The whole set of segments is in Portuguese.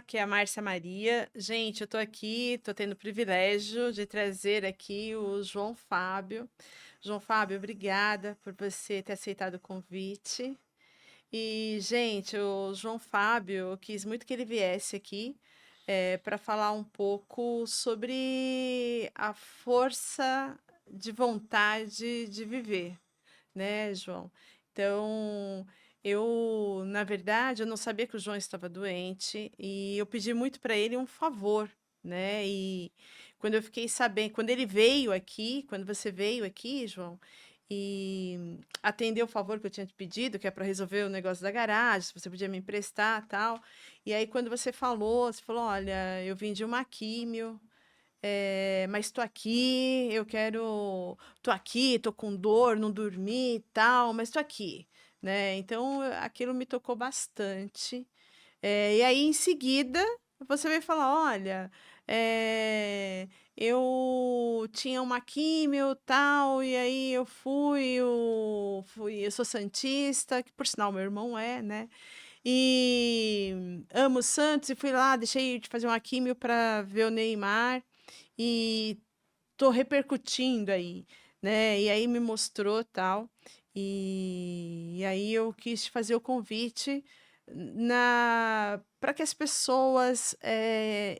aqui é a Márcia Maria. Gente, eu tô aqui, tô tendo o privilégio de trazer aqui o João Fábio. João Fábio, obrigada por você ter aceitado o convite. E, gente, o João Fábio, eu quis muito que ele viesse aqui para falar um pouco sobre a força de vontade de viver, né, João? Então, na verdade, eu não sabia que o João estava doente e eu pedi muito para ele um favor, né? E quando eu fiquei sabendo, quando ele veio aqui, quando você veio aqui, João, e atendeu o favor que eu tinha te pedido, que é para resolver o negócio da garagem, se você podia me emprestar, tal. E aí quando você falou, olha, eu vim de uma químio, mas tô aqui, eu quero. Tô aqui, tô com dor, não dormi e tal, mas tô aqui, né? Então aquilo me tocou bastante. E aí em seguida você veio falar: olha, eu tinha uma químio tal, e aí eu sou santista, que por sinal meu irmão é, né? E amo o Santos e fui lá, deixei de fazer uma químio para ver o Neymar e tô repercutindo aí, né? E aí me mostrou tal. E aí eu quis te fazer o convite na para que as pessoas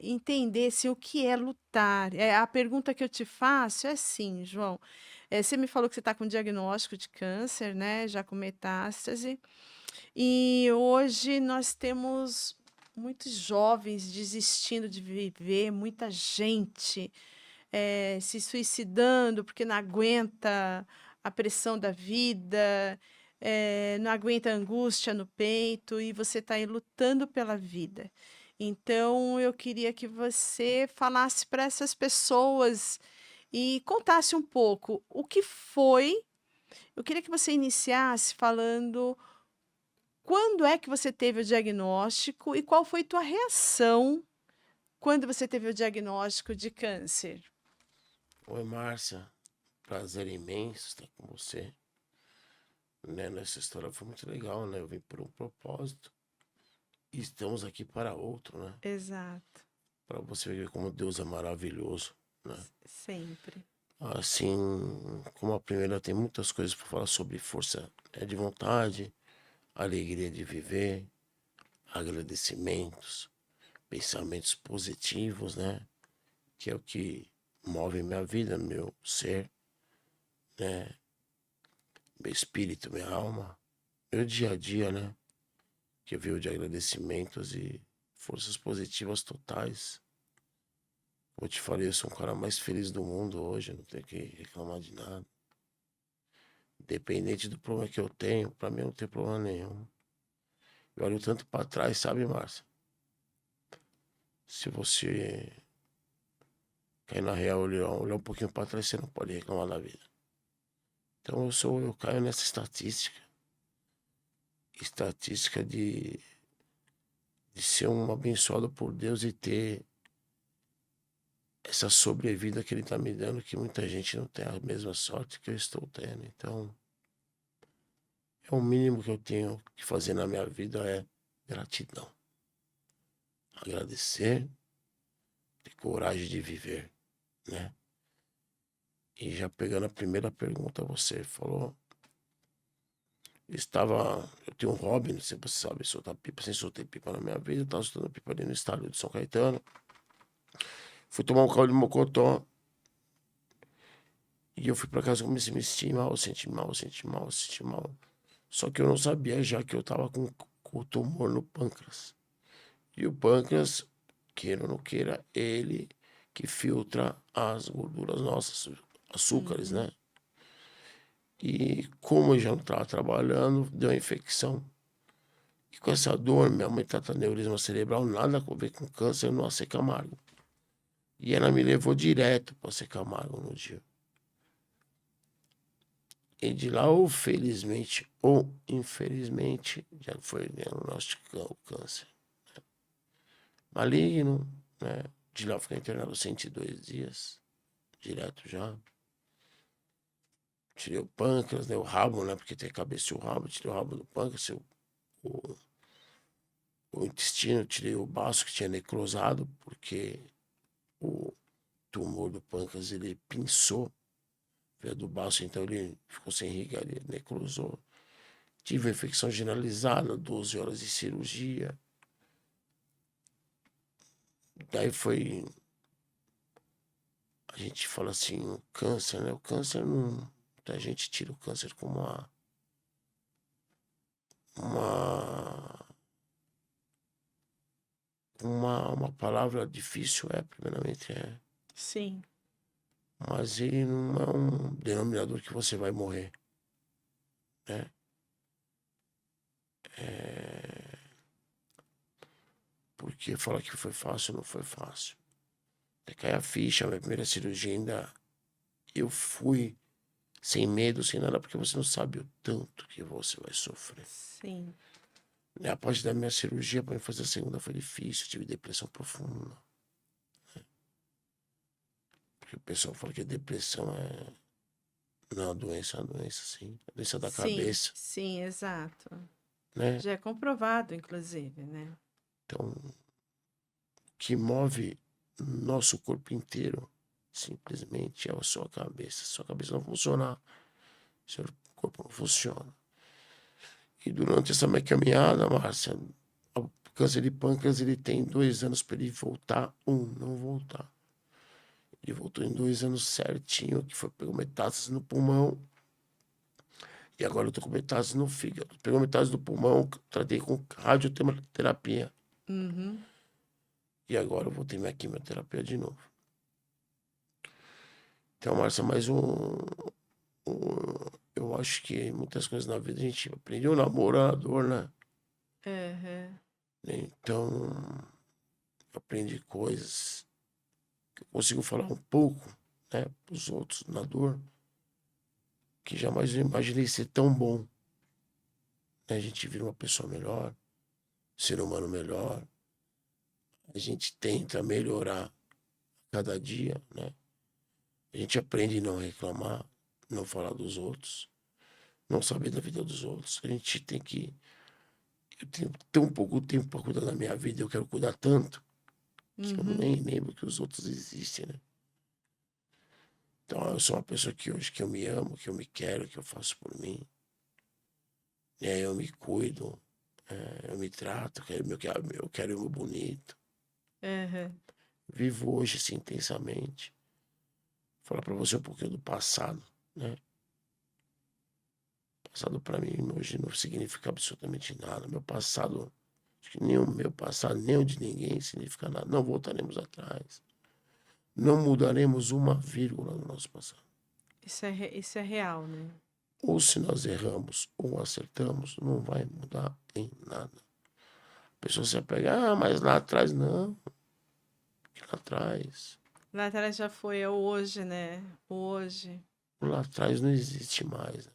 entendessem o que é lutar. A pergunta que eu te faço é assim, João. Você me falou que você está com diagnóstico de câncer, né? Já com metástase. E hoje nós temos muitos jovens desistindo de viver, muita gente se suicidando porque não aguenta a pressão da vida, não aguenta a angústia no peito e você está aí lutando pela vida. Então, eu queria que você falasse para essas pessoas e contasse um pouco o que foi. Eu queria que você iniciasse falando quando é que você teve o diagnóstico e qual foi tua reação quando você teve o diagnóstico de câncer. Oi, Márcia. Prazer imenso estar com você. Né? Nessa história foi muito legal, né? Eu vim por um propósito e estamos aqui para outro, né? Exato. Para você ver como Deus é maravilhoso, né? Sempre. Assim, como a primeira tem muitas coisas para falar sobre força, né, de vontade, alegria de viver, agradecimentos, pensamentos positivos, né? Que é o que move minha vida, meu ser, né? Meu espírito, minha alma, meu dia a dia, né? Que veio de agradecimentos e forças positivas totais. Como eu te falei, eu sou um cara mais feliz do mundo hoje, não tenho que reclamar de nada. Independente do problema que eu tenho, pra mim não tem problema nenhum. Eu olho tanto pra trás, sabe, Márcia? Se você cair na real, olhar um pouquinho pra trás, você não pode reclamar da vida. Então eu caio nessa estatística. Estatística de ser um abençoado por Deus e ter essa sobrevida que ele tá me dando, que muita gente não tem a mesma sorte que eu estou tendo. Então, é o mínimo que eu tenho que fazer na minha vida é gratidão. Agradecer, ter coragem de viver, né? E já pegando a primeira pergunta, você falou, eu tenho um hobby, não sei se você sabe, soltar pipa, sem soltei pipa na minha vida, eu tava soltando pipa ali no estado de São Caetano. Fui tomar um caldo de mocotó e eu fui pra casa e comecei a me sentir mal, sentir mal, sentir mal, sentir mal. Só que eu não sabia já que eu tava com tumor no pâncreas. E o pâncreas, queira ou não queira, ele que filtra as gorduras nossas, açúcares, Uhum. né? E como eu já não estava trabalhando, deu uma infecção. E com essa dor, minha mãe tá com aneurisma cerebral, nada a ver com câncer no AC Camargo. E ela me levou direto para AC Camargo no dia. E de lá, ou felizmente ou infelizmente, já foi diagnosticado o câncer maligno, né? De lá eu fiquei internado 102 dias, direto já. Tirei o pâncreas, né? O rabo, né? Porque tem a cabeça e o rabo. Tirei o rabo do pâncreas, o o intestino, tirei o baço que tinha necrosado, porque o tumor do pâncreas, ele pinçou, veio do baço, então ele ficou sem irrigar, ele necrosou. Tive uma infecção generalizada, 12 horas de cirurgia. Daí foi, a gente fala assim, o câncer, né? O câncer não, a gente tira o câncer como uma, uma palavra difícil, primeiramente é, Sim, mas ele não é um denominador que você vai morrer, né? Porque falar que foi fácil, não foi fácil. Até cair a ficha, a minha primeira cirurgia ainda, eu fui sem medo, sem nada, porque você não sabe o tanto que você vai sofrer. sim, A parte da minha cirurgia, para mim fazer a segunda foi difícil, eu tive depressão profunda. Porque o pessoal fala que a depressão não é uma doença, sim. É doença da sim, cabeça, sim, exato. né? Já é comprovado, inclusive, né? Então, o que move nosso corpo inteiro, simplesmente, é a sua cabeça. Se a sua cabeça não funcionar, seu corpo não funciona. E durante essa minha caminhada, Márcia, o câncer de pâncreas, ele tem 2 anos para ele voltar, não voltar. Ele voltou em 2 anos certinho, que foi, pegou metástase no pulmão, e agora eu tô com metástase no fígado. Pegou metástase do pulmão, tratei com radioterapia, Uhum. e agora eu vou ter minha quimioterapia de novo. Então, Márcia, eu acho que muitas coisas na vida a gente aprendeu namorador, né? Aham. Então, eu aprendi coisas que eu consigo falar um pouco, né, para os outros na dor, que jamais eu imaginei ser tão bom. Né? A gente vira uma pessoa melhor, ser humano melhor, a gente tenta melhorar cada dia, né? A gente aprende a não reclamar, não falar dos outros, não saber da vida dos outros. A gente tem que. Eu tenho tão pouco tempo para cuidar da minha vida, eu quero cuidar tanto, que eu Uhum. nem lembro que os outros existem, né? Então eu sou uma pessoa que hoje que eu me amo, que eu me quero, que eu faço por mim. Eu me cuido, eu me trato, eu quero o meu bonito. Aham. Vivo hoje assim intensamente. Vou falar para você um pouquinho do passado, né? Passado para mim hoje não significa absolutamente nada. Meu passado, acho que nem o meu passado, nem o de ninguém significa nada. Não voltaremos atrás. Não mudaremos uma vírgula no nosso passado. Isso é real, né? Ou se nós erramos ou acertamos, não vai mudar em nada. A pessoa se apega, mas lá atrás não. Que lá atrás. Lá atrás já foi, é o hoje, né? O hoje. Lá atrás não existe mais. Né?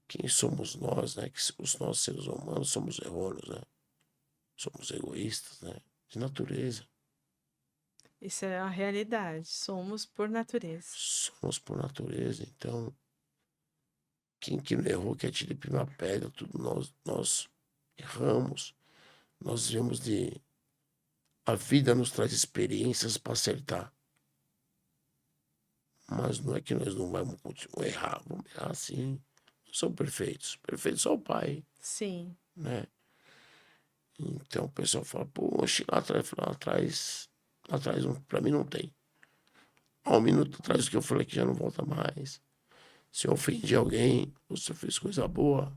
Quem somos nós, né? Que os nossos seres humanos somos errôneos, né? Somos egoístas, né? De natureza. Isso é a realidade. Somos por natureza. Somos por natureza. Então, quem que não errou que atire a primeira pedra, tudo nós erramos. Nós vemos de. A vida nos traz experiências para acertar. Mas não é que nós não vamos continuar errar. Vamos errar sim. Não são perfeitos. Perfeito só o Pai, Sim. né? Então o pessoal fala, poxa, lá atrás pra mim não tem. Há um minuto atrás do que eu falei que já não volta mais. Se eu ofendi alguém, ou se eu fiz coisa boa,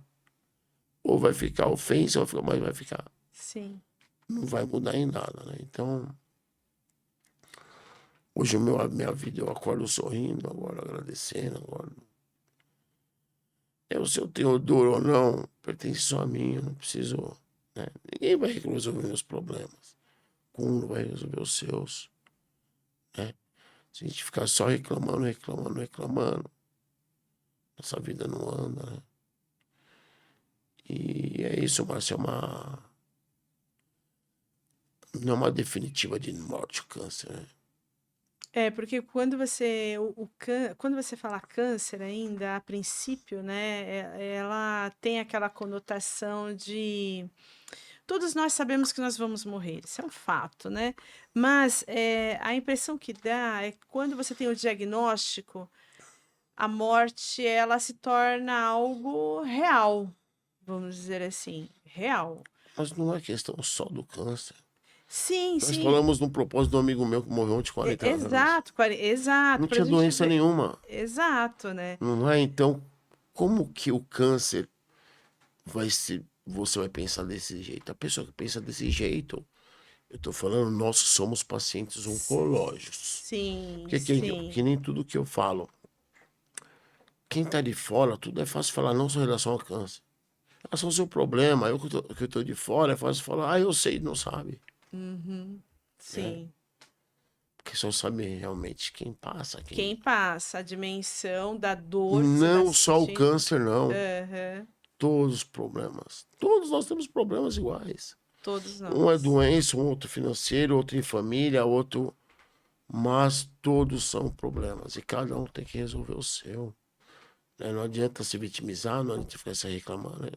ou vai ficar ofensa, ou vai ficar, mas vai ficar. Sim. Não vai mudar em nada, né? Então, hoje a minha vida eu acordo sorrindo, agora agradecendo, agora. Se eu tenho dor ou não, pertence só a mim, eu não preciso, né? Ninguém vai resolver meus problemas. Um não vai resolver os seus, né? Se a gente ficar só reclamando, reclamando, reclamando, nossa vida não anda, né? E é isso, Márcio, não é uma definitiva de morte o câncer, né? É, porque quando você fala câncer ainda, a princípio, né, ela tem aquela conotação de todos nós sabemos que nós vamos morrer, isso é um fato, né? Mas a impressão que dá é que quando você tem o diagnóstico, a morte ela se torna algo real, vamos dizer assim, real. Mas não é questão só do câncer. Sim, Nós sim, falamos num propósito de um amigo meu que morreu ontem de 40 anos. exato, exato, Não para a tinha gente doença ver, nenhuma. exato, né? Não é? Então, como que o câncer vai ser. Você vai pensar desse jeito? A pessoa que pensa desse jeito, eu tô falando, nós somos pacientes oncológicos. Sim, Porque que sim, nem tudo que eu falo. Quem tá de fora, tudo é fácil falar, não só em relação ao câncer. Em relação ao seu problema, eu que eu tô de fora, é fácil falar, eu sei, não sabe. Né? sim. Porque só sabe realmente quem passa, Quem quem. passa a dimensão da dor que você está Não só o sentindo. câncer, não. Aham, Todos os problemas. Todos nós temos problemas iguais. todos Um é nós. doença, um outro financeiro, outro em família, outro. Mas todos são problemas. E cada um tem que resolver o seu. Né? Não adianta se vitimizar, não adianta ficar se reclamando. Né?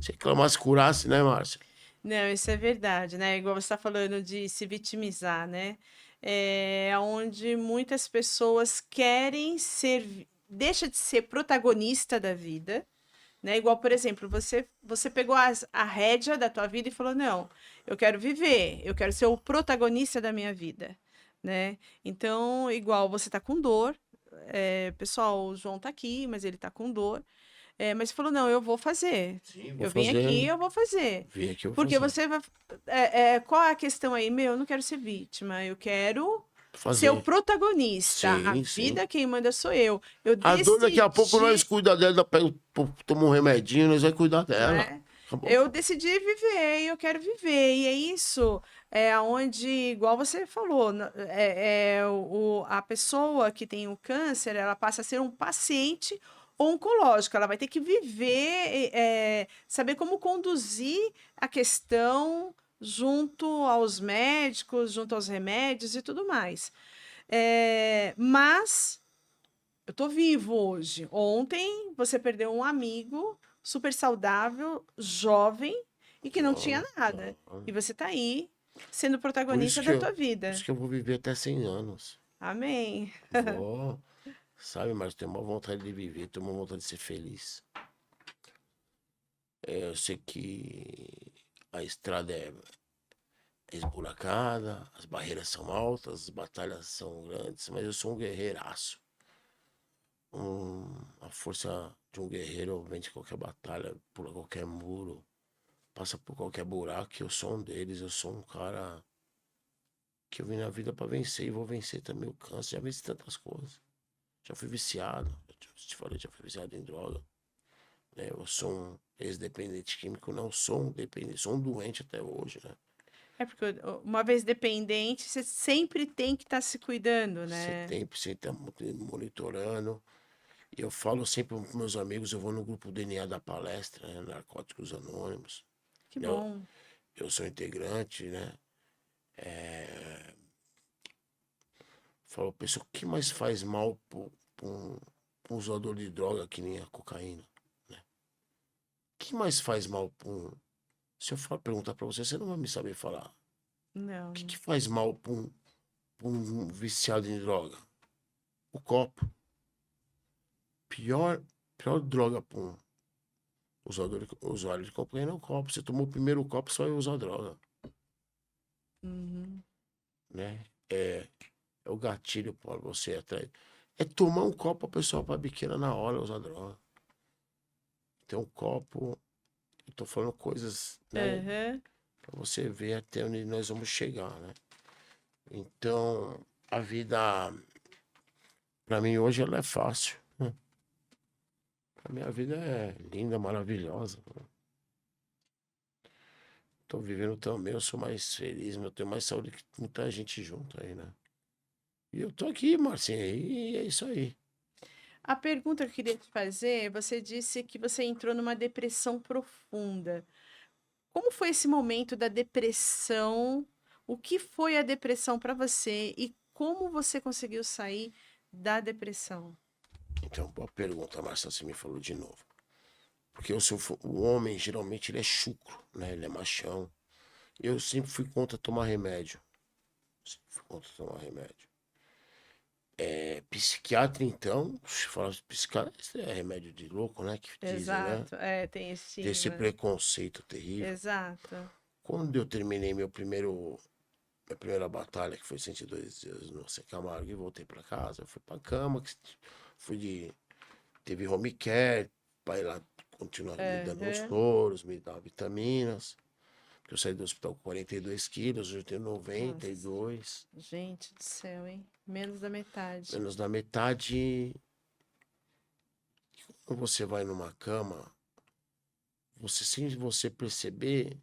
Se reclamasse, curasse, né, Márcia? Não, isso é verdade, né? Igual você está falando de se vitimizar, né? É onde muitas pessoas querem ser, deixa de ser protagonista da vida, né? Igual, por exemplo, você pegou a rédea da tua vida e falou, não, eu quero viver, eu quero ser o protagonista da minha vida, né? Então, igual você tá com dor, pessoal, o João tá aqui, mas ele tá com dor. Mas você falou, não, eu vou fazer. Sim, vou Eu vim aqui, fazer. eu vou fazer. Vim aqui, eu vou Porque fazer. você vai. Qual é a questão aí? Meu, eu não quero ser vítima, eu quero ser o Fazer. protagonista. A Sim, sim. vida quem manda sou eu. Eu A dor, daqui a pouco nós decidi, cuida dela, toma um remedinho, nós vamos cuidar não dela. é? Acabou. Eu decidi viver e eu quero viver. E é isso, onde, igual você falou, a pessoa que tem o câncer, ela passa a ser um paciente oncológico. Ela vai ter que viver, saber como conduzir a questão junto aos médicos, junto aos remédios e tudo mais. Mas eu tô vivo hoje. Ontem você perdeu um amigo super saudável, jovem e que não tinha Ó, nada. ó. E você tá aí sendo Por isso protagonista que da eu, tua por isso vida. que eu vou viver até 100 anos. Amém. Vou, sabe, mas tenho uma vontade de viver, tenho uma vontade de ser feliz. Eu sei que a estrada é esburacada, as barreiras são altas, as batalhas são grandes, mas eu sou um guerreiraço. A força de um guerreiro vence qualquer batalha, pula qualquer muro, passa por qualquer buraco. Eu sou um deles, eu sou um cara que eu vim na vida para vencer e vou vencer também o câncer. Já venci tantas coisas. Já fui viciado, eu te falei, já fui viciado em droga. Né? Eu sou um ex-dependente químico, não sou um dependente, sou um doente até hoje, né? É porque uma vez dependente, você sempre tem que estar se cuidando, Você né? tem, você tá monitorando. E eu falo sempre para meus amigos, eu vou no grupo DNA da palestra, né? Narcóticos Anônimos. Que Eu, bom. eu sou integrante, né? É, falo, pessoal, o que mais faz mal para um usador de droga que nem a cocaína? Né? O que mais faz mal para um. Se eu for perguntar para você, você não vai me saber falar. O que, Não. que faz mal pra um viciado em droga? O copo. Pior, pior droga para um usuário de cocaína é o copo. Você tomou o primeiro copo, você vai usar droga. Uhum. Né? É o gatilho para você atrás. É tomar um copo, a pessoa para biqueira na hora usar droga. Tem um copo, eu tô falando coisas, né? Aham. Para você ver até onde nós vamos chegar, né? Então, a vida, para mim hoje, ela é fácil. A minha vida é linda, maravilhosa. Tô vivendo também, eu sou mais feliz, eu tenho mais saúde que muita gente junto aí, né? E eu tô aqui, Marcinha, e é isso aí. A pergunta que eu queria te fazer, você disse que você entrou numa depressão profunda. Como foi esse momento da depressão? O que foi a depressão para você e como você conseguiu sair da depressão? Então, boa pergunta, Marcia, você me falou de novo. Porque o homem, geralmente, ele é chucro, né? Ele é machão. Eu sempre fui contra tomar remédio. Sempre fui contra tomar remédio. Psiquiatra, então, se falar de psiquiatra, isso é remédio de louco, né? Que dizem, né? Exato. Tem Desse estigma. preconceito terrível. Exato. Quando eu terminei minha primeira batalha, que foi 102 dias no C. Camargo, e voltei pra casa, eu fui pra cama, teve home care, pra ir lá continuar me dando uns Aham. soros, me dar vitaminas. Porque eu saí do hospital com 42 quilos, hoje eu tenho Nossa, 92. gente do céu, hein? Menos da metade. Menos da metade. Quando você vai numa cama, você sem você perceber,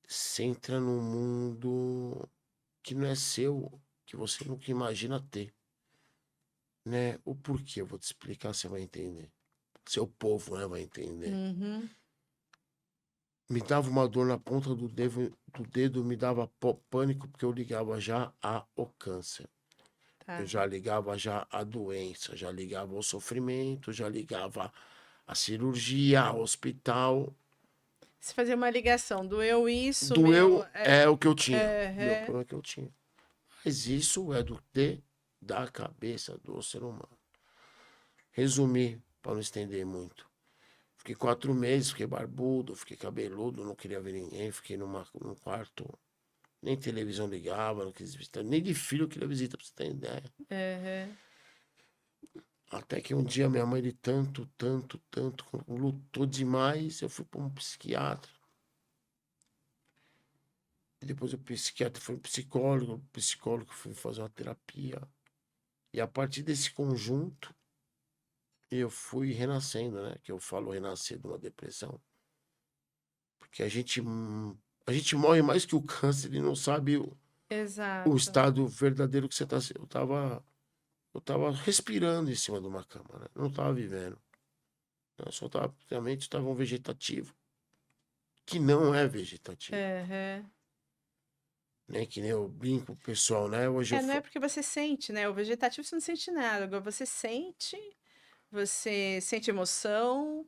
você entra num mundo que não é seu, que você nunca imagina ter, né? O porquê, eu vou te explicar, você vai entender. Seu povo, né, vai entender. Uhum. Me dava uma dor na ponta do dedo, me dava pânico, porque eu ligava já ao câncer. Eu Tá. já ligava já à doença, já ligava ao sofrimento, já ligava à cirurgia, ao hospital. Se fazer uma ligação, doeu isso, meu. Doeu é o que eu tinha. Meu É, problema é que eu tinha. Mas isso é da cabeça do ser humano. Resumir, para não estender muito. Fiquei 4 meses, fiquei barbudo, fiquei cabeludo, não queria ver ninguém, fiquei num quarto. Nem televisão ligava, não quis visitar, nem de filho eu queria visitar, pra você ter ideia. é, Até que um dia minha mãe, de tanto, tanto, tanto, lutou demais, eu fui para um psiquiatra. E depois o psiquiatra foi um psicólogo, o psicólogo foi fazer uma terapia. E a partir desse conjunto, eu fui renascendo, né? Que eu falo renascer de uma depressão. Porque a gente morre mais que o câncer e não sabe o exato. estado verdadeiro que você está. Eu tava respirando em cima de uma cama, né? Não tava vivendo. Eu só tava, realmente estava um vegetativo, que não é vegetativo, É, né? Que nem eu brinco com o pessoal, né? Hoje eu não é porque você sente, né? O vegetativo você não sente nada. Agora você sente emoção,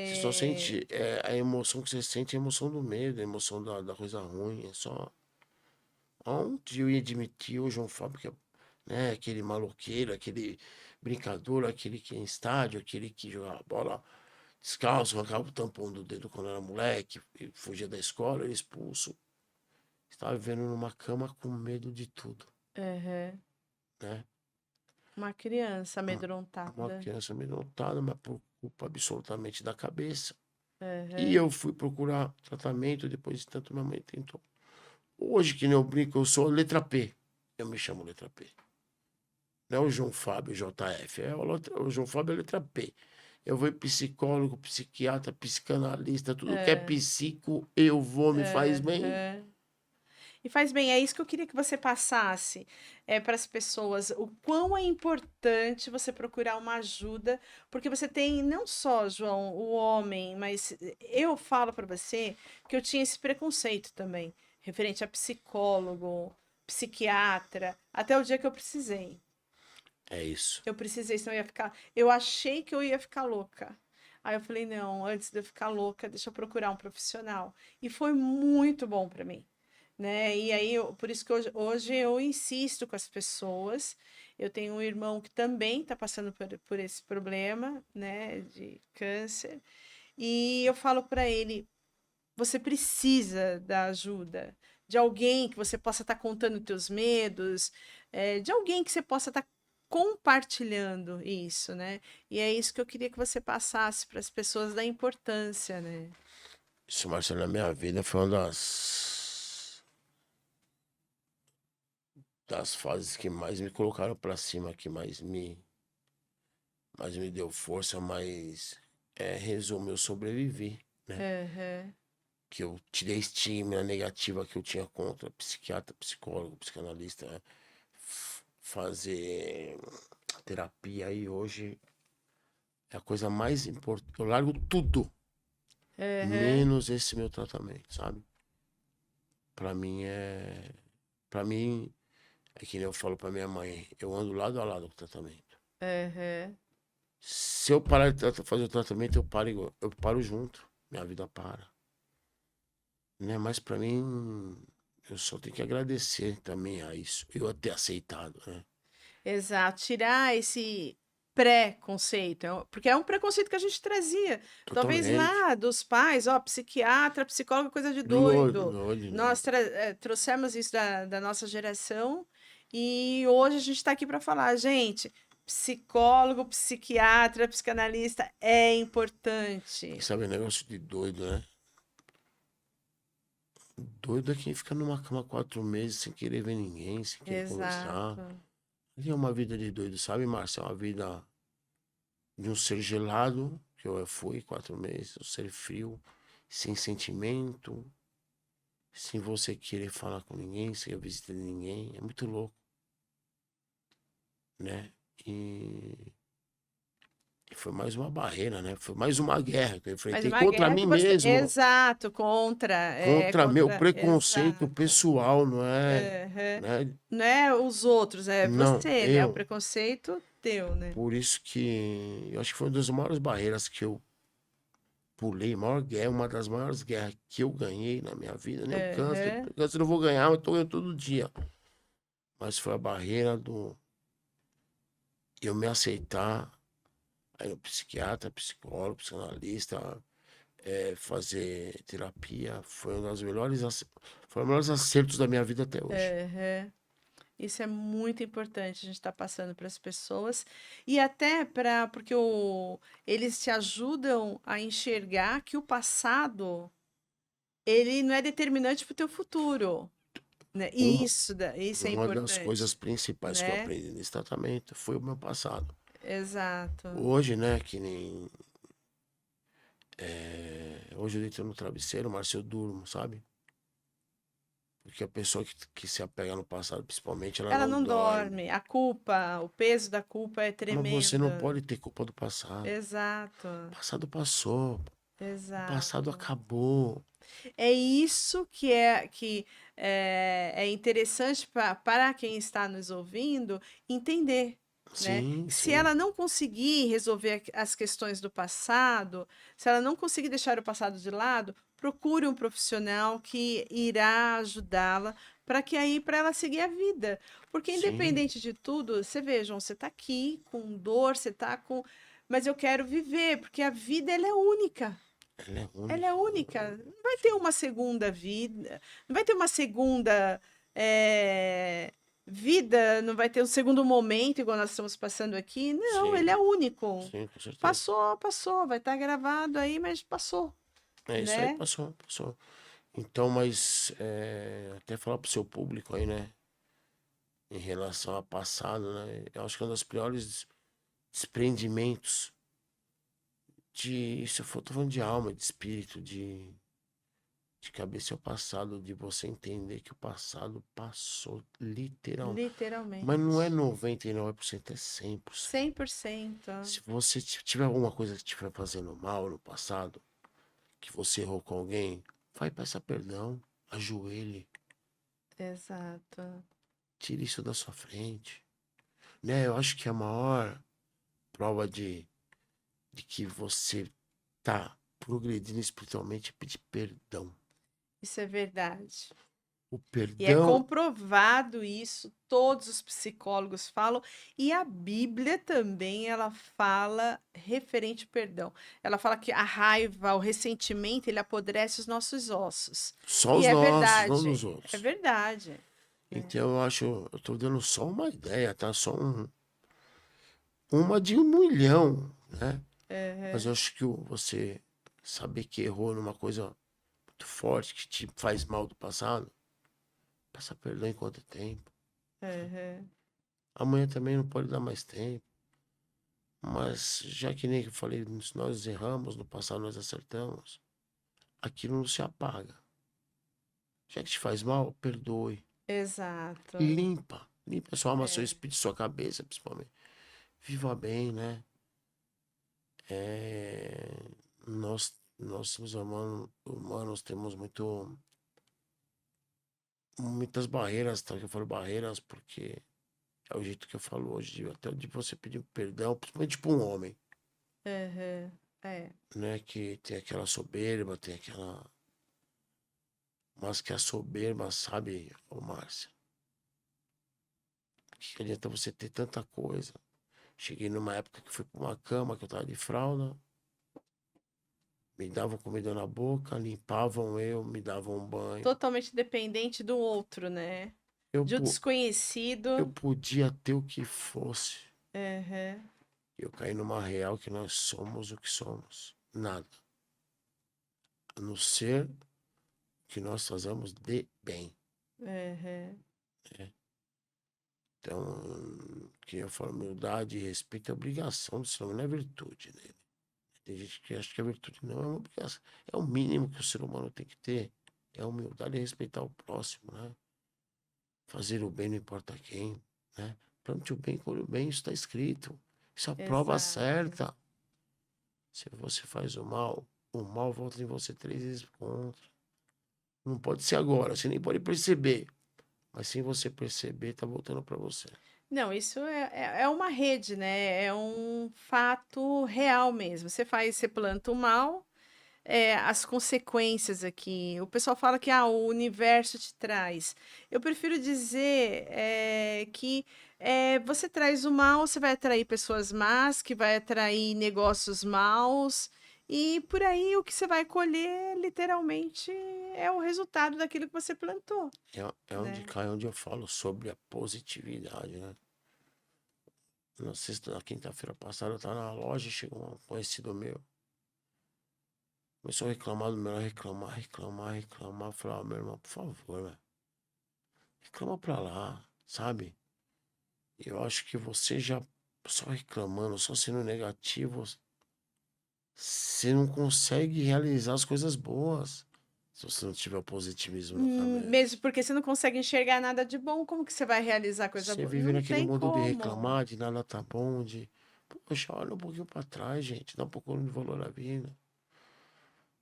você só você. sente, a emoção que você sente é a emoção do medo, a emoção da coisa ruim, é só. Onde eu ia admitir o João Fábio, que é, né, aquele maloqueiro, aquele brincador, aquele que é em estádio, aquele que jogava bola descalço, arrancava o tampão do dedo quando era moleque, e fugia da escola, era expulso. Estava vivendo numa cama com medo de tudo, É, né? uma criança Uma, uma amedrontada. criança amedrontada, mas por culpa absolutamente da cabeça. E É, eu fui procurar tratamento depois de tanto minha mãe tentou. Hoje, que nem eu brinco, eu sou letra P. Eu me chamo letra P. Não é o João Fábio JF, o João Fábio é letra P. Eu vou em psicólogo, psiquiatra, psicanalista, tudo que é é, psico, eu vou, me faz bem. é. E faz bem, é isso que eu queria que você passasse para as pessoas, o quão é importante você procurar uma ajuda, porque você tem não só, João, o homem, mas eu falo para você que eu tinha esse preconceito também, referente a psicólogo, psiquiatra, até o dia que eu precisei. É isso. Eu precisei, senão eu ia ficar. Eu achei que eu ia ficar louca. Aí eu falei, não, antes de eu ficar louca, deixa eu procurar um profissional. E foi muito bom para mim, né? E aí, por isso que hoje eu insisto com as pessoas. Eu tenho um irmão que também está passando por esse problema, né, de câncer. E eu falo para ele, você precisa da ajuda de alguém que você possa estar contando os teus medos, de alguém que você possa estar compartilhando isso, né? E é isso que eu queria que você passasse para as pessoas da importância, né? Isso, Marcelo, na minha vida foi uma das fases que mais me colocaram pra cima, que mais me deu força, mais, resumo, eu sobrevivi, né? Aham, Que eu tirei a estigma negativa que eu tinha contra psiquiatra, psicólogo, psicanalista, né? Fazer terapia aí hoje é a coisa mais importante. Eu largo tudo, aham. menos esse meu tratamento, sabe? Pra mim é. Pra mim, é que nem eu falo pra minha mãe, eu ando lado a lado com o tratamento. Aham. Se eu parar de fazer o tratamento, eu paro junto. Minha vida para. né? Mas para mim, eu só tenho que agradecer também a isso, eu ter aceitado, né? Exato, tirar esse preconceito, porque é um preconceito que a gente trazia, talvez Totalmente. lá dos pais, ó, psiquiatra, psicólogo, coisa de Doido, doido. doido, Nós não. trouxemos isso da nossa geração e hoje a gente está aqui para falar, gente, psicólogo, psiquiatra, psicanalista é Porque importante. sabe, negócio de doido, né? Doido é quem fica numa cama 4 meses sem querer ver ninguém, sem querer conversar. Exato. E é uma vida de doido, sabe, Márcia? É uma vida de um ser gelado, que eu fui 4 meses, um ser frio, sem sentimento, sem você querer falar com ninguém, sem a visita de ninguém. É muito louco, né? E foi mais uma barreira, né? Foi mais uma guerra que eu Mas enfrentei uma contra guerra mim que você. mesmo, Exato, contra. contra meu Contra. preconceito Exato. pessoal, não é, Aham. né? Não é os outros, é Não, você, né? O eu. preconceito teu, né? Por isso que eu acho que foi uma das maiores barreiras que eu pulei, maior guerra, uma das maiores guerras que eu ganhei na minha vida. Nem o câncer, Aham. o câncer eu não vou ganhar, eu tô ganhando todo dia. Mas foi a barreira do eu me aceitar, aí no psiquiatra, psicólogo, psicanalista, fazer terapia, foi um dos melhores, foi um dos melhores acertos da minha vida até hoje. Aham. Isso é muito importante a gente estar passando para as pessoas e até para porque eles te ajudam a enxergar que o passado ele não é determinante para o teu futuro, né? Uma, Isso é uma das coisas importante, principais que eu né? aprendi nesse tratamento foi o meu passado. Exato. Hoje, né, que nem. Hoje eu deito no travesseiro, mas eu durmo, sabe? Porque a pessoa que se apega no passado, principalmente, ela Ela não não dorme. dorme. A culpa, o peso da culpa é Mas você não tremendo. pode ter culpa do passado. O Exato, passado passou. O passado exato. acabou. É isso que é interessante para quem está nos ouvindo entender, né? Sim, Se sim, ela não conseguir resolver as questões do passado, se ela não conseguir deixar o passado de lado, procure um profissional que irá ajudá-la para que aí para ela seguir a vida. Porque sim. independente de tudo, você vejam, você está aqui com dor, você está com, mas eu quero viver, porque a vida ela é única. Ela é Ela é única. única. Não vai ter uma segunda vida, não vai ter uma segunda vida, não vai ter um segundo momento igual nós estamos passando aqui. Não, ele é Sim, único. sim, com certeza. Passou, passou, vai estar gravado aí, mas passou, É isso aí, né? passou, passou. Então, mas até falar pro seu público aí, né? Em relação ao passado, né? Eu acho que é um dos piores desprendimentos de. Isso eu tô falando de alma, de espírito, de cabeça ao passado, de você entender que o passado passou, literal. Mas não é Literalmente. 99%, é 100%. 100%. Se você tiver alguma coisa que estiver fazendo mal no passado, que você errou com alguém, vai peça perdão, ajoelhe, Exato. tire isso da sua frente. Né? Eu acho que a maior prova de que você tá progredindo espiritualmente é pedir perdão. Isso é verdade. O E é perdão, comprovado isso, todos os psicólogos falam, e a Bíblia também ela fala referente ao perdão. Ela fala que a raiva, o ressentimento, ele apodrece os nossos ossos. só E os é nossos, não verdade, dos é outros. verdade. Então eu acho, eu tô dando só uma ideia, tá? Uma de 1 milhão, né? Mas Aham, eu acho que você saber que errou numa coisa muito forte, que te faz mal do passado, peça perdão enquanto é tempo. aham. Amanhã também não pode dar mais tempo. Mas já que nem eu falei, se nós erramos, no passado nós acertamos, aquilo não se apaga. Já que te faz mal, perdoe. Exato. Limpa. Limpa sua alma, seu É, espírito, sua cabeça, principalmente. Viva bem, né? É, nós somos humanos, temos muitas barreiras, tá? Que eu falo barreiras porque é o jeito que eu falo hoje, até de você pedir perdão, principalmente para um homem, aham, é, né? Que tem aquela soberba, tem aquela. Mas que a soberba, sabe, ô Márcia, que adianta você ter tanta coisa? Cheguei numa época que fui pra uma cama, que eu tava de fralda, me davam comida na boca, limpavam eu, me davam um banho. Totalmente dependente do outro, né? Eu, De um eu desconhecido. podia ter o que fosse. Aham, Eu caí numa real que nós somos o que somos. Nada. A não ser que nós fazemos de bem. aham. Né? Então, que eu falo, humildade e respeito é obrigação do ser humano, não é virtude, né? Tem gente que acha que a virtude não é uma obrigação. É o mínimo que o ser humano tem que ter. É a humildade e respeitar o próximo, né? Fazer o bem não importa quem, né? Plante o bem, colhe o bem, isso está escrito. Isso é a prova Exato. certa. Se você faz o mal volta em você 3 vezes contra. Não pode ser agora, você nem pode perceber. Mas sem você perceber, tá voltando para você. Não, isso é uma rede, né? É um fato real mesmo. Você planta o mal, as consequências aqui. O pessoal fala que o universo te traz. Eu prefiro dizer que você traz o mal, você vai atrair pessoas más, que vai atrair negócios maus, e por aí o que você vai colher, literalmente, é o resultado daquilo que você plantou, É onde né? cai, onde eu falo sobre a positividade, né? Na quinta-feira passada, eu tava na loja, chegou um conhecido meu. Começou a reclamar do meu, reclamar. Eu falei, meu irmão, por favor, velho. Reclama pra lá, sabe? Eu acho que você já, só reclamando, só sendo negativo, você não consegue realizar as coisas boas. Se você não tiver o positivismo na cabeça. Mesmo porque você não consegue enxergar nada de bom, como que você vai realizar coisa Você boa? vive Não naquele tem mundo de como. reclamar, de nada tá bom, de. Poxa, olha um pouquinho pra trás, gente. Dá um pouco de valor à vida.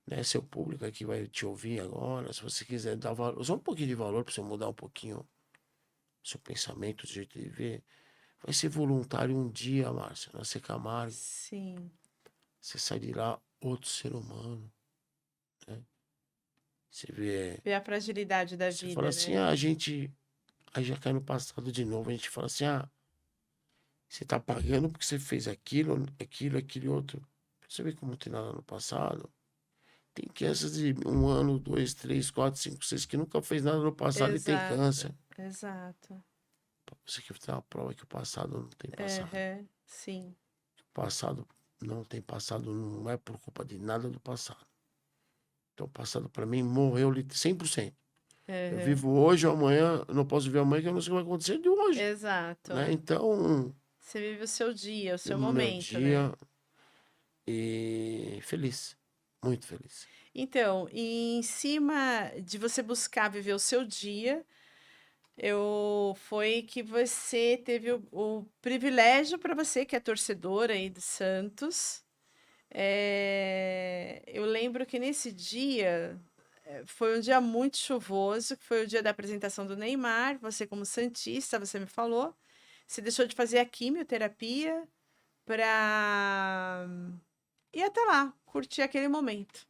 Né? Seu público aqui vai te ouvir agora. Se você quiser dar valor, só um pouquinho de valor pra você mudar um pouquinho seu pensamento, o jeito de ver. Vai ser voluntário um dia, Márcia, na Camargo. Sim, Você sai de lá outro ser humano, né? Você vê. ver a fragilidade da Você fala vida, assim, né? a gente. Aí já cai no passado de novo. A gente fala assim, você tá pagando porque você fez aquilo e outro. Você vê como não tem nada no passado. Tem crianças de 1 ano, 2, 3, 4, 5, 6 que nunca fez nada no passado e tem Exato, câncer. exato. Pra você que tem uma prova que o passado não tem passado. Aham, sim. O passado não tem passado, não é por culpa de nada do passado. Então o passado para mim morreu 100%. Eu Aham, vivo hoje ou amanhã, eu não posso viver amanhã que eu não sei o que vai acontecer de hoje. exato. Né? Então, Você vive o seu dia, o seu vivo o meu momento, né? dia e feliz. Muito feliz. Então, e em cima de você buscar viver o seu dia, foi que você teve o privilégio para você, que é torcedora aí do Santos. Eu lembro que nesse dia foi um dia muito chuvoso, que foi o dia da apresentação do Neymar. Você, como santista, você me falou, você deixou de fazer a quimioterapia para ir até lá, curtir aquele momento,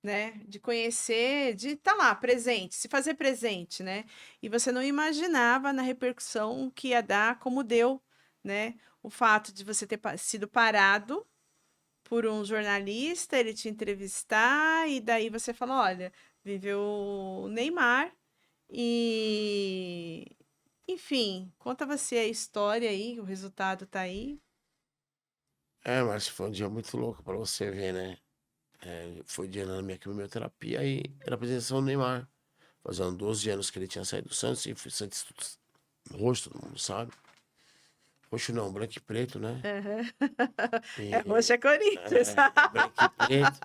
né? De conhecer, de estar lá, presente, se fazer presente, né? E você não imaginava na repercussão que ia dar, como deu, né? O fato de você ter sido parado por um jornalista, ele te entrevistar, e daí você fala: olha, viveu o Neymar, e enfim, conta você a história aí, o resultado tá aí. Mas foi um dia muito louco para você ver, né? Foi o dia na minha quimioterapia e era a apresentação do Neymar. Fazendo 12 anos que ele tinha saído do Santos e foi Santos roxo, todo mundo sabe. Roxo não, branco e preto, né? Aham. É E, roxa Corinthians. branco e preto.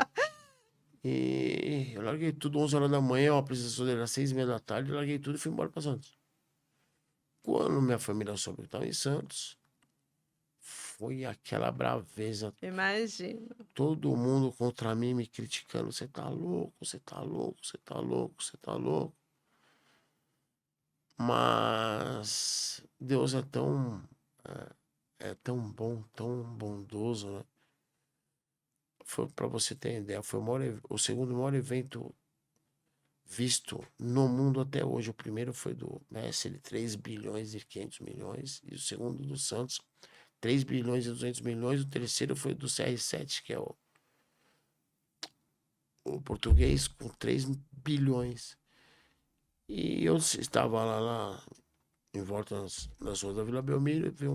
E eu larguei tudo 11 horas da manhã, a apresentação dele era 6h30 da tarde, eu larguei tudo e fui embora para Santos. Quando minha família soube que eu estava em Santos, foi aquela braveza. Imagino. Todo mundo contra mim me criticando. Você tá louco, você tá louco, você tá louco, você tá louco. Mas Deus é tão bom, tão bondoso, né? Foi para você ter ideia, foi o segundo maior evento visto no mundo até hoje. O primeiro foi do Messi, 3 bilhões e 500 milhões, e o segundo do Santos, 3 bilhões e 200 milhões, o terceiro foi do CR7, que é o português, com 3 bilhões. E eu estava lá em volta nas ruas da Vila Belmiro, e vi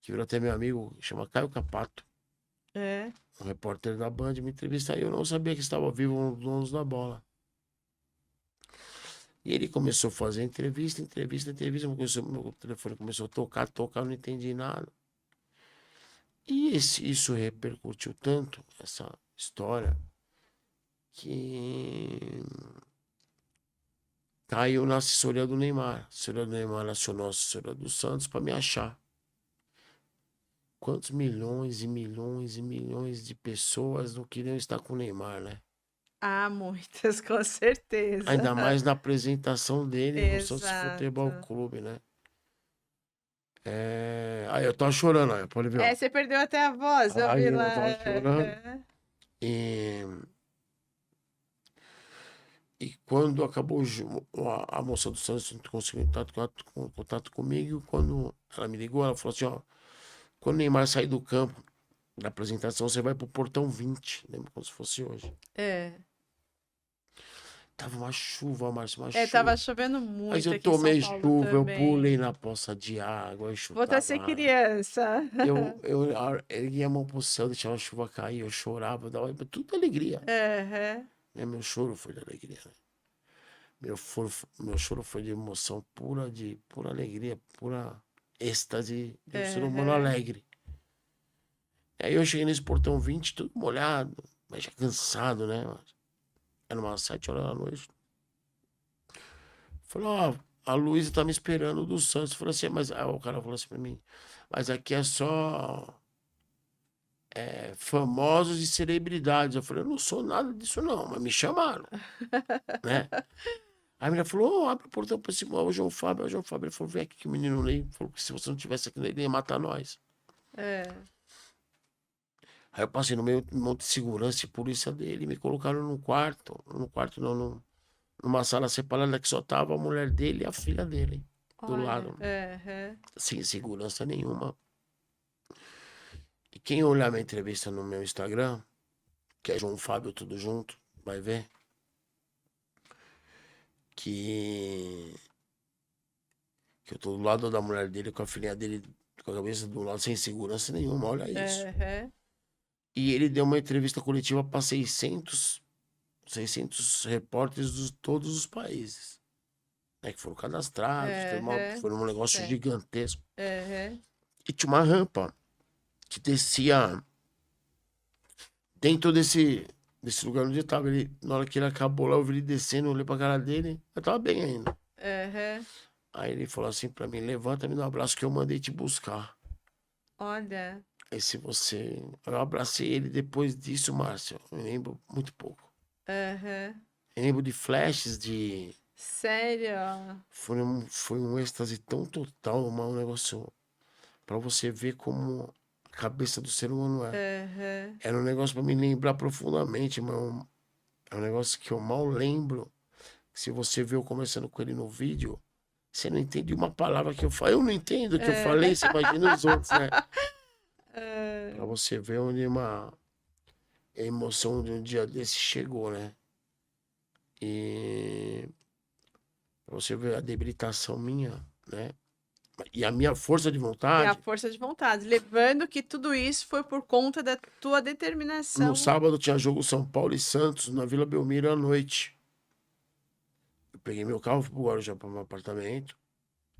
que virou até meu amigo, chama Caio Capato, É. um repórter da Band, me entrevistar, e eu não sabia que estava vivo um dos donos da bola. E ele começou a fazer entrevista, meu telefone começou a tocar, eu não entendi nada. E isso repercutiu tanto, essa história, que caiu na assessoria do Neymar. A assessoria do Neymar acionou a assessoria do Santos para me achar. Quantos milhões e milhões e milhões de pessoas não queriam estar com o Neymar, né? Ah, muitas, com certeza. Ainda mais na apresentação dele no Santos Futebol Exato. Clube, né? Aí eu tava chorando, aí, pode ver, ó. Você perdeu até a voz, eu Aí vi eu lá. tava chorando. E, e quando acabou a moça do Santos conseguiu contato comigo, quando ela me ligou, ela falou assim, ó, quando o Neymar sair do campo da apresentação, você vai pro portão 20, lembra como se fosse hoje. É. Tava uma chuva, Márcio, uma Tava chuva. chovendo Mas muito eu aqui em São tomei Paulo chuva, eu também. pulei na poça de água, eu Voltou a chutava ser água. criança. Eu erguia a mão pro céu, deixava a chuva cair, eu chorava, eu dava tudo alegria. Aham. Né? Meu choro foi de alegria, né? Meu choro foi de emoção pura, de pura alegria, pura êxtase de um ser humano Aham. alegre. Aí eu cheguei nesse portão 20, tudo molhado, mas já cansado, né? Era umas 7 horas da noite. Falei, ó, a Luísa tá me esperando do Santos. Falei assim, mas aí o cara falou assim pra mim, mas aqui é só famosos e celebridades. Eu falei, eu não sou nada disso não, mas me chamaram, né? Aí a menina falou, abre o portão pra cima, é o João Fábio, é o João Fábio. Ele falou, vem aqui que o menino Ney falou que se você não tivesse aqui, ele ia matar nós. É. Aí eu passei no meio de um monte de segurança e polícia dele, me colocaram no quarto não, numa sala separada que só tava a mulher dele e a filha dele, do Olha. lado, Aham. sem segurança nenhuma. E quem olhar minha entrevista no meu Instagram, que é João Fábio tudo junto, vai ver que eu tô do lado da mulher dele, com a filhinha dele, com a cabeça do lado, sem segurança nenhuma, olha isso. Aham. E ele deu uma entrevista coletiva para 600 repórteres de todos os países, né, que foram cadastrados, Aham. foi um negócio Certo. gigantesco. Aham. E tinha uma rampa que descia dentro desse lugar onde eu tava. Na hora que ele acabou lá, eu vi ele descendo, eu olhei pra cara dele, eu tava bem ainda. Aham. Aí ele falou assim pra mim, levanta, me dá um abraço que eu mandei te buscar. Olha. Aí se você... Eu abracei ele depois disso, Márcio, eu lembro muito pouco. Aham. Eu lembro de flashes de... Sério? Foi um êxtase tão total, um negócio pra você ver como a cabeça do ser humano é. Aham. Era um negócio pra me lembrar profundamente, mas é um negócio que eu mal lembro. Se você vê eu conversando com ele no vídeo, você não entende uma palavra que eu falo. Eu não entendo o que eu É. falei, você imagina os outros, né? Pra Ah, você ver onde a emoção de um dia desse chegou, né? E pra você ver a debilitação minha, né? E a minha força de E a vontade. força de vontade, levando que tudo isso foi por conta da tua No determinação. sábado tinha jogo São Paulo e Santos, na Vila Belmiro à noite. Eu peguei meu carro, fui pro Guarujá para meu apartamento.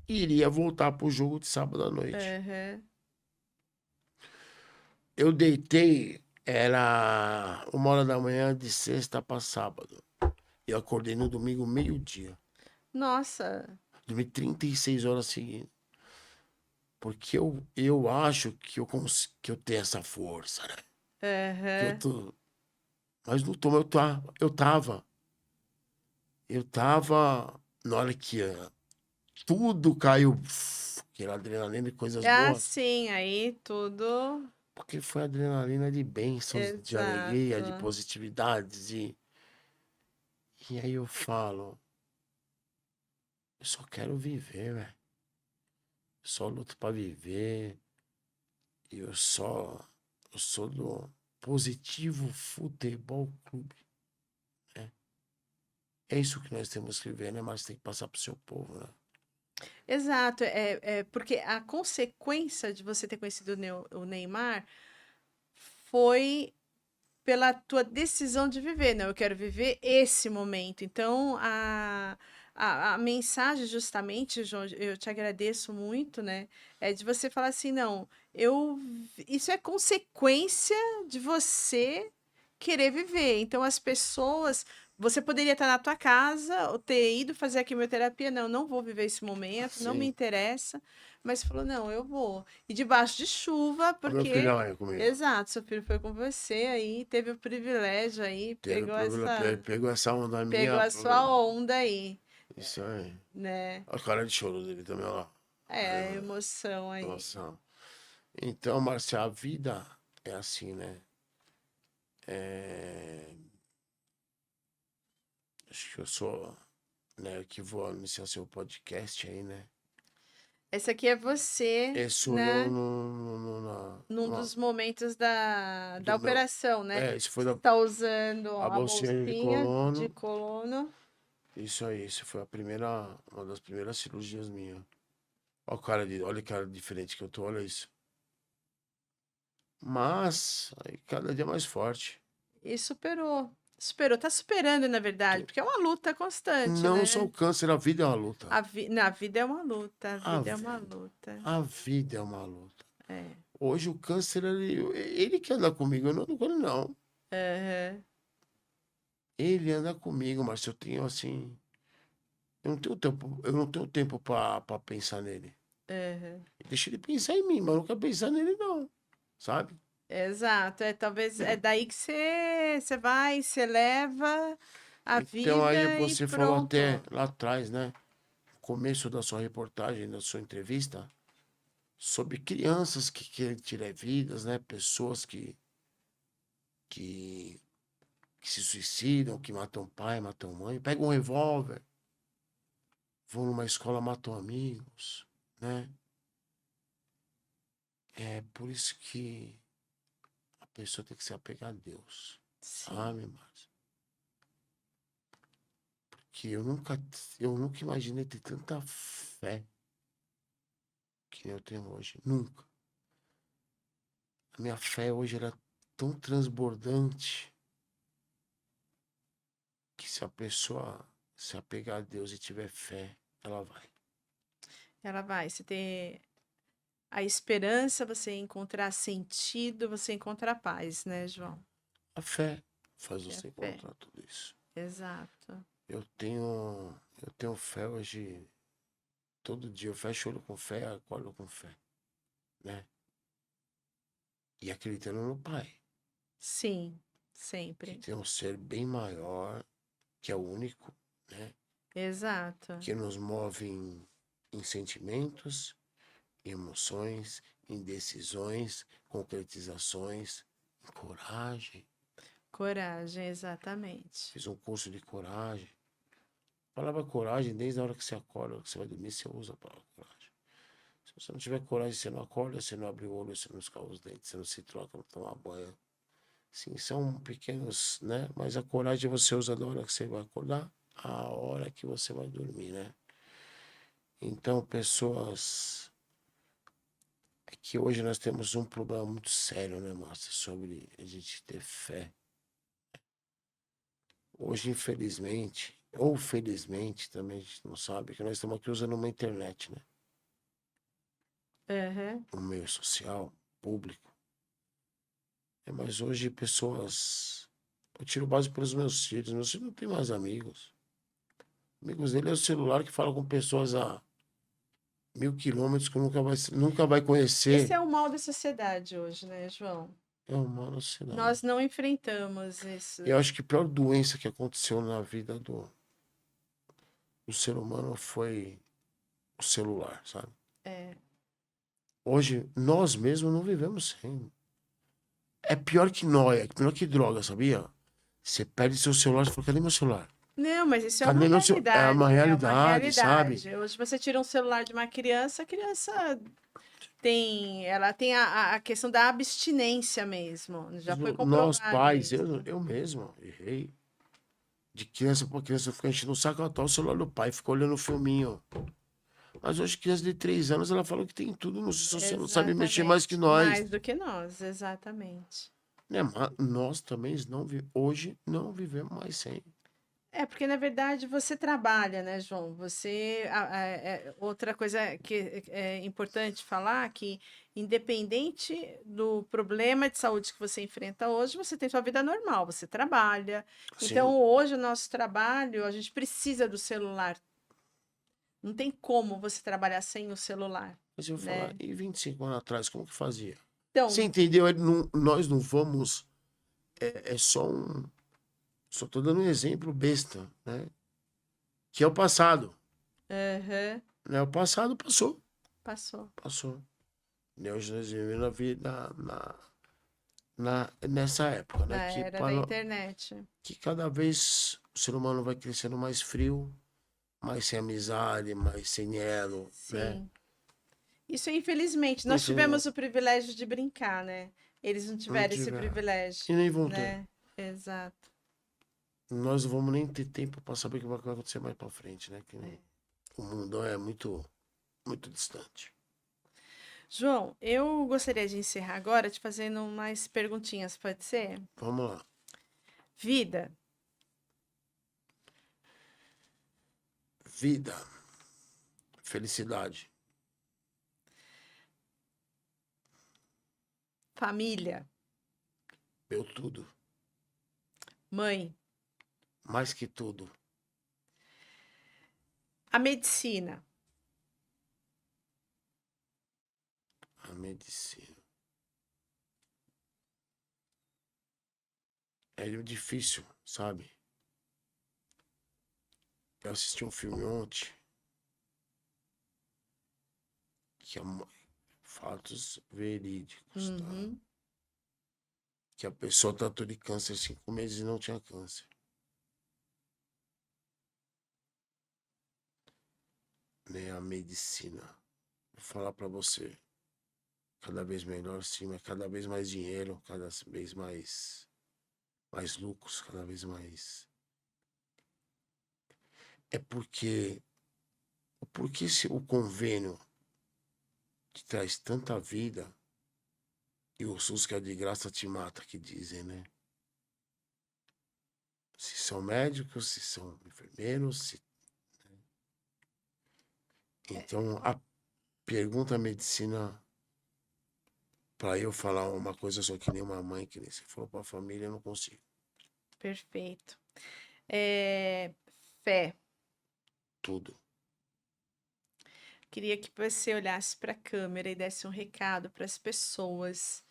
E iria voltar pro jogo de sábado à noite. Aham. Eu deitei, era 1 hora da manhã de sexta para sábado. Eu acordei no domingo, meio-dia. Nossa. Dormi 36 horas seguidas. Porque eu acho que que eu tenho essa força, né? Que eu Aham. tô. Mas não tô, eu tava. Na hora que tudo caiu, aquela adrenalina e coisas Ah, boas. sim, aí tudo. Porque foi adrenalina de bênçãos, de alegria, de Exato. positividade, E aí eu falo, eu só quero viver, velho. Eu só luto pra viver. E eu sou do Positivo Futebol Clube, né? É isso que nós temos que ver, né? Mas tem que passar pro seu povo, né? Exato, porque a consequência de você ter conhecido o Neymar foi pela tua decisão de viver, não, eu quero viver esse momento. Então, a mensagem, justamente, João, eu te agradeço muito, né? É de você falar assim, não, isso é consequência de você querer viver. Então, as pessoas, você poderia estar na tua casa ou ter ido fazer a quimioterapia, não, não vou viver esse momento, não me Sim. interessa, mas falou, não, eu vou. E debaixo de chuva, O meu porque filhão aí comigo. exato, seu filho foi com você aí, teve o privilégio aí, Teve problema, pegou essa onda pegou minha. a sua onda aí, Isso aí. né? Olha a cara de choro dele também, ó. É, a emoção aí. Nossa. Então, Márcia, a vida é assim, né? É... Acho que eu sou, né, que vou iniciar seu podcast aí, né? Esse aqui é você, Esse sou eu né? Num dos momentos da do meu. operação, né? Esse foi Você da tá usando a a bolsinha de bolsinha de colono. colono. Isso aí, isso foi uma das primeiras cirurgias minhas. Olha a cara diferente que eu tô, olha isso. Mas, aí cada dia mais forte. E superou. Superou, tá superando, na verdade, porque é uma luta constante, Não só o né? câncer, a vida é uma luta. Na vida é uma luta, a A, vida é uma vi- luta. a vida é uma luta. É. Hoje o câncer, ele que anda comigo, eu não ando com ele, não. Aham, Ele anda comigo, mas eu tenho assim. Eu não tenho tempo pra pensar nele. aham. Deixa ele pensar em mim, mas eu não quero pensar nele, não. Sabe? Exato, talvez é daí que você vai, você leva a Então aí vida e você falou pronto. até lá atrás, né? No começo da sua reportagem, da sua entrevista, sobre crianças que querem tirar vidas, né? Pessoas que, que se suicidam, que matam pai, matam mãe, pegam um revólver, vão numa escola, matam amigos, né? É por isso que a pessoa tem que se apegar a Deus, Sim, sabe, Márcio? Que eu nunca imaginei ter tanta fé que nem eu tenho hoje. Nunca. A minha fé hoje era tão transbordante que se a pessoa se apegar a Deus e tiver fé, ela vai. ela vai. Você ter a esperança, você encontrar sentido, você encontrar paz, né, João? A fé faz Ter a você fé. encontrar tudo isso. Exato. Eu tenho fé hoje. Todo dia eu fecho o olho com fé, acordo com fé, né? E acreditando no Pai, Sim, que sempre. tem um ser bem maior, que é o único, né? Exato. Que nos move em sentimentos, em emoções, em decisões, concretizações, em coragem. Coragem, exatamente. Fiz um curso de coragem. A palavra coragem, desde a hora que você acorda, que você vai dormir, você usa a palavra coragem. Se você não tiver coragem, você não acorda, você não abre o olho, você não escova os dentes, você não se troca, não toma banho. Sim, são pequenos, né? Mas a coragem você usa da hora que você vai acordar, a hora que você vai dormir, né? Então, pessoas. É que hoje nós temos um problema muito sério, né, Márcia? Sobre a gente ter fé. Hoje, infelizmente, ou felizmente, também a gente não sabe, que nós estamos aqui usando uma internet, né? Aham. Um meio social, público. Mas hoje, pessoas. Eu tiro base pelos meus filhos. Meus filhos não têm mais amigos. Amigos dele é o celular que fala com pessoas a 1.000 quilômetros que nunca vai Esse conhecer. é o mal da sociedade hoje, né, João? É uma alucinação. Nós não enfrentamos isso. Eu acho que a pior doença que aconteceu na vida do ser humano foi o celular, sabe? É, Hoje, nós mesmos não vivemos sem. É pior que nóia, é pior que droga, sabia? Você perde seu celular, você fala, cadê meu celular? Não, mas isso é Tá uma nem no seu... É realidade, uma é uma realidade, sabe? realidade. Hoje você tira um celular de uma criança, a criança ela tem a questão da abstinência mesmo. Já foi Nós, comprovado pais, isso. eu mesmo errei. De criança pra criança, eu fiquei enchendo o saco, ela o celular do pai, ficou olhando o filminho. Mas hoje, criança de 3 anos, ela fala que tem tudo no seu celular, sabe mexer mais que Exatamente. nós. Mais do que nós, exatamente. Né? Mas nós também hoje não vivemos mais sem. É, porque na verdade você trabalha, né, João? Outra coisa que é importante falar que, independente do problema de saúde que você enfrenta hoje, você tem sua vida normal, você trabalha. Então, Sim, hoje, o nosso trabalho, a gente precisa do celular. Não tem como você trabalhar sem o celular, mas eu vou falar, né? e 25 anos atrás, como que fazia? Você Então, entendeu? Nós não vamos. É só um. Só tô dando um exemplo besta, né? Que é o passado. aham, Né? O passado passou. passou. Passou. Né? Hoje nós vivemos a vida nessa época, né? Na era da internet. Que cada vez o ser humano vai crescendo mais frio, mais sem amizade, mais sem elo, né? Sim. Isso, infelizmente, nós Isso não, tivemos o privilégio de brincar, né? Eles não não tiveram esse tiver. privilégio, E nem vão ter. né? Exato. Nós não vamos nem ter tempo para saber o que vai acontecer mais para frente, né? Que É. o mundo é muito, muito distante. João, eu gostaria de encerrar agora te fazendo mais perguntinhas, pode ser? Vamos lá. Vida, Vida, felicidade, família, meu tudo, mãe, mais que tudo, a medicina, a medicina. É difícil, sabe? Eu assisti um filme ontem que é fatos verídicos, tá? uhum, Que a pessoa tratou de câncer 5 meses e não tinha câncer. Né? A medicina. Vou falar pra você. Cada vez melhor, sim, mas cada vez mais dinheiro, cada vez mais lucros, cada vez mais. É porque se o convênio te traz tanta vida e o SUS que é de graça te mata, que dizem, né? Se são médicos, se são enfermeiros, se... Então a pergunta à medicina, para eu falar uma coisa só que nem uma mãe, que nem se for para a família, eu não consigo. perfeito. É, fé, Tudo. queria que você olhasse para a câmera e desse um recado para as pessoas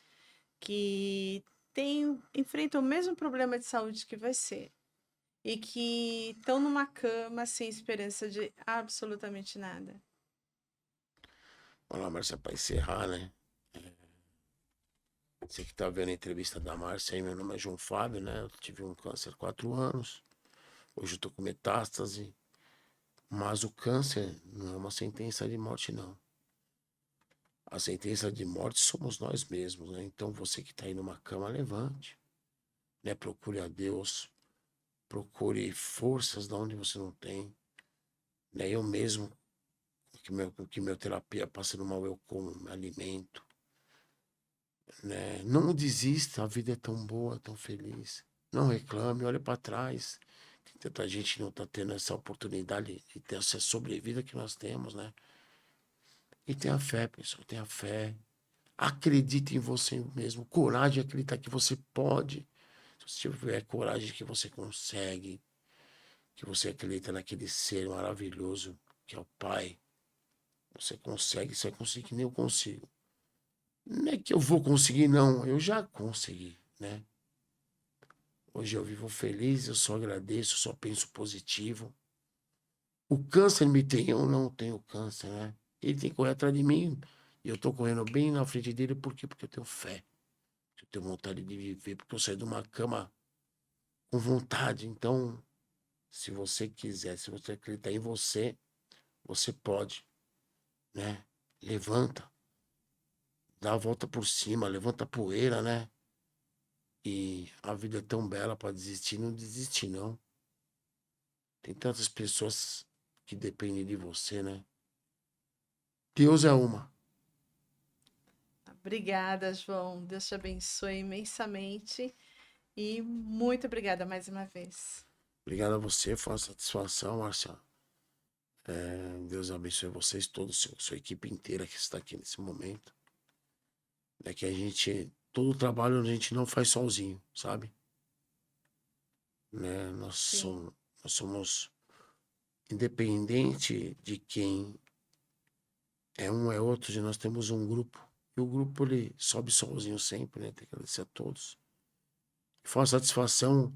que enfrentam o mesmo problema de saúde que você e que estão numa cama sem esperança de absolutamente nada. Vamos lá, Márcia, para encerrar, né? Você que tá vendo a entrevista da Márcia aí, meu nome é João Fábio, né? Eu tive um câncer há 4 anos. Hoje eu tô com metástase. Mas o câncer não é uma sentença de morte, não. A sentença de morte somos nós mesmos, né? Então você que tá aí numa cama, levante. Né? Procure a Deus. Procure forças de onde você não tem. Né? Eu mesmo, quimioterapia passando mal, eu como, me alimento. Né? Não desista, a vida é tão boa, tão feliz. Não reclame, olhe para trás. Tem tanta gente que não está tendo essa oportunidade de ter essa sobrevida que nós temos, né? E tenha fé, pessoal, tenha fé. Acredite em você mesmo. Coragem de acreditar que você pode. Se você tiver coragem que você consegue, que você acredita naquele ser maravilhoso que é o Pai, você vai conseguir que nem eu consigo. Não é que eu vou conseguir, não. Eu já consegui, né? Hoje eu vivo feliz, eu só agradeço, eu só penso positivo. O câncer me tem, eu não tenho câncer, né? Ele tem que correr atrás de mim. E eu tô correndo bem na frente dele, por quê? Porque eu tenho fé. Eu tenho vontade de viver, porque eu saí de uma cama com vontade. Então, Se você quiser, se você acreditar em você, você pode, né? Levanta, dá a volta por cima, levanta a poeira, né? E a vida é tão bela para desistir, não desistir, não. Tem tantas pessoas que dependem de você, né? Deus é uma. Obrigada, João. Deus te abençoe imensamente. E muito obrigada mais uma vez. Obrigado a você, foi uma satisfação, Marcelo. Deus abençoe vocês todos, sua equipe inteira que está aqui nesse momento. É que a gente, todo o trabalho a gente não faz sozinho, sabe? Né? Sim, Nós somos independente de quem é um é outro, nós temos um grupo. E o grupo ele sobe sozinho sempre, né? Tem que agradecer a todos. Foi uma satisfação,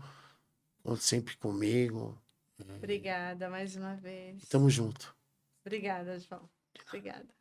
conte sempre comigo. obrigada mais uma Tamo vez. junto. Obrigada, João. Obrigada.